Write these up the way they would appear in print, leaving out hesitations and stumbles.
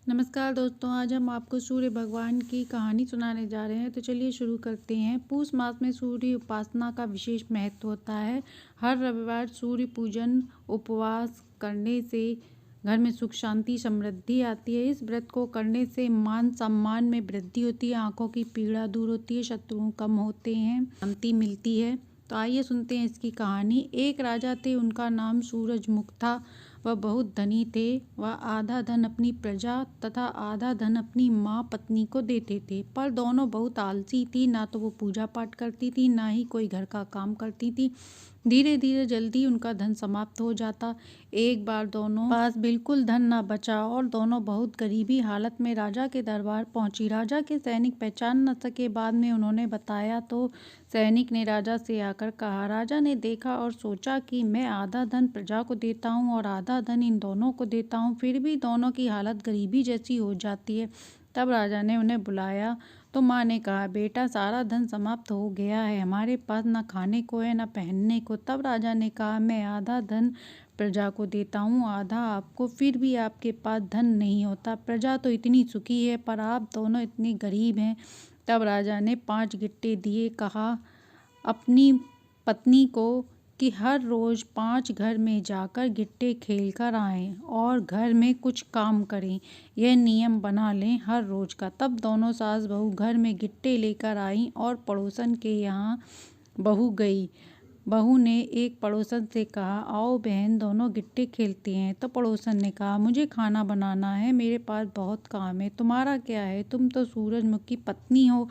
नमस्कार दोस्तों, आज हम आपको सूर्य भगवान की कहानी सुनाने जा रहे हैं। तो चलिए शुरू करते हैं। पूष मास में सूर्य उपासना का विशेष महत्व होता है। हर रविवार सूर्य पूजन उपवास करने से घर में सुख शांति समृद्धि आती है। इस व्रत को करने से मान सम्मान में वृद्धि होती है, आंखों की पीड़ा दूर होती है, शत्रु कम होते हैं, शांति मिलती है। तो आइए सुनते हैं इसकी कहानी। एक राजा थे, उनका नाम सूरजमुख था। वह बहुत धनी थे। वह आधा धन अपनी प्रजा तथा आधा धन अपनी माँ पत्नी को देते थे, पर दोनों बहुत आलसी थी। ना तो वो पूजा पाठ करती थी, ना ही कोई घर का काम करती थी। धीरे धीरे जल्दी उनका धन समाप्त हो जाता। एक बार दोनों पास बिल्कुल धन न बचा और दोनों बहुत गरीबी हालत में राजा के दरबार पहुंची। राजा के सैनिक पहचान न सके। बाद में उन्होंने बताया तो सैनिक ने राजा से आकर कहा। राजा ने देखा और सोचा कि मैं आधा धन प्रजा को देता हूँ और आधा धन इन दोनों को देता हूँ, फिर भी दोनों की हालत गरीबी जैसी हो जाती है। तब राजा ने उन्हें बुलाया तो माँ ने कहा, बेटा सारा धन समाप्त हो गया है, हमारे पास न खाने को है न पहनने को। तब राजा ने कहा, मैं आधा धन प्रजा को देता हूँ, आधा आपको, फिर भी आपके पास धन नहीं होता। प्रजा तो इतनी सुखी है, पर आप दोनों इतने गरीब हैं। तब राजा ने 5 गिट्टे दिए। कहा अपनी पत्नी को कि हर रोज 5 घर में जाकर गिट्टे खेल कर आएं और घर में कुछ काम करें। यह नियम बना लें हर रोज का। तब दोनों सास बहू घर में गिट्टे लेकर आईं और पड़ोसन के यहाँ बहू गई। बहू ने एक पड़ोसन से कहा, आओ बहन दोनों गिट्टे खेलते हैं। तो पड़ोसन ने कहा, मुझे खाना बनाना है, मेरे पास बहुत काम है, तुम्हारा क्या है, तुम तो सूरजमुख की पत्नी हो।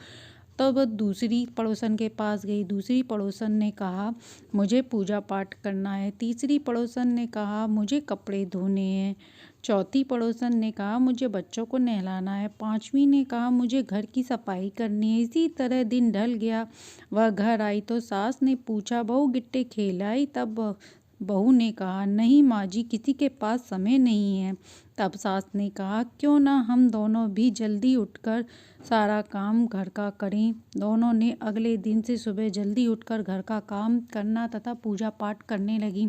तो वह दूसरी पड़ोसन के पास गई। दूसरी पड़ोसन ने कहा, मुझे पूजा पाठ करना है। तीसरी पड़ोसन ने कहा, मुझे कपड़े धोने हैं। चौथी पड़ोसन ने कहा, मुझे बच्चों को नहलाना है। पांचवी ने कहा, मुझे घर की सफाई करनी है। इसी तरह दिन ढल गया। वह घर आई तो सास ने पूछा, बहू गिट्टे खेल आई? तब बहू ने कहा, नहीं माँ जी, किसी के पास समय नहीं है। तब सास ने कहा, क्यों ना हम दोनों भी जल्दी उठकर सारा काम घर का करें। दोनों ने अगले दिन से सुबह जल्दी उठकर घर का काम करना तथा पूजा पाठ करने लगी।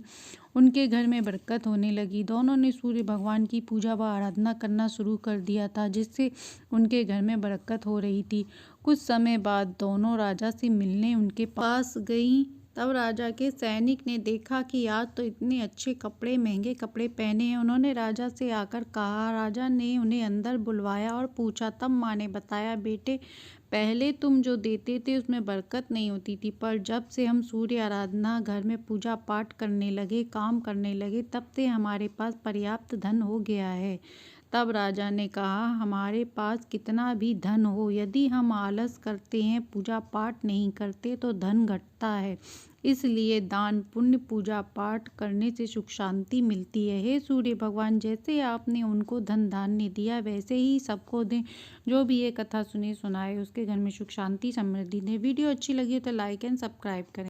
उनके घर में बरकत होने लगी। दोनों ने सूर्य भगवान की पूजा व आराधना करना शुरू कर दिया था, जिससे उनके घर में बरकत हो रही थी। कुछ समय बाद दोनों राजा से मिलने उनके पास गईं। तब राजा के सैनिक ने देखा कि आज तो इतने अच्छे कपड़े, महंगे कपड़े पहने हैं। उन्होंने राजा से आकर कहा। राजा ने उन्हें अंदर बुलवाया और पूछा। तब माँ ने बताया, बेटे पहले तुम जो देते थे उसमें बरकत नहीं होती थी, पर जब से हम सूर्य आराधना, घर में पूजा पाठ करने लगे, काम करने लगे, तब से हमारे पास पर्याप्त धन हो गया है। तब राजा ने कहा, हमारे पास कितना भी धन हो, यदि हम आलस करते हैं, पूजा पाठ नहीं करते, तो धन घटता है। इसलिए दान पुण्य पूजा पाठ करने से सुख शांति मिलती है। हे सूर्य भगवान, जैसे आपने उनको धन धान्य दिया, वैसे ही सबको दें। जो भी ये कथा सुने सुनाए उसके घर में सुख शांति समृद्धि दें। वीडियो अच्छी लगी तो लाइक एंड सब्सक्राइब करें।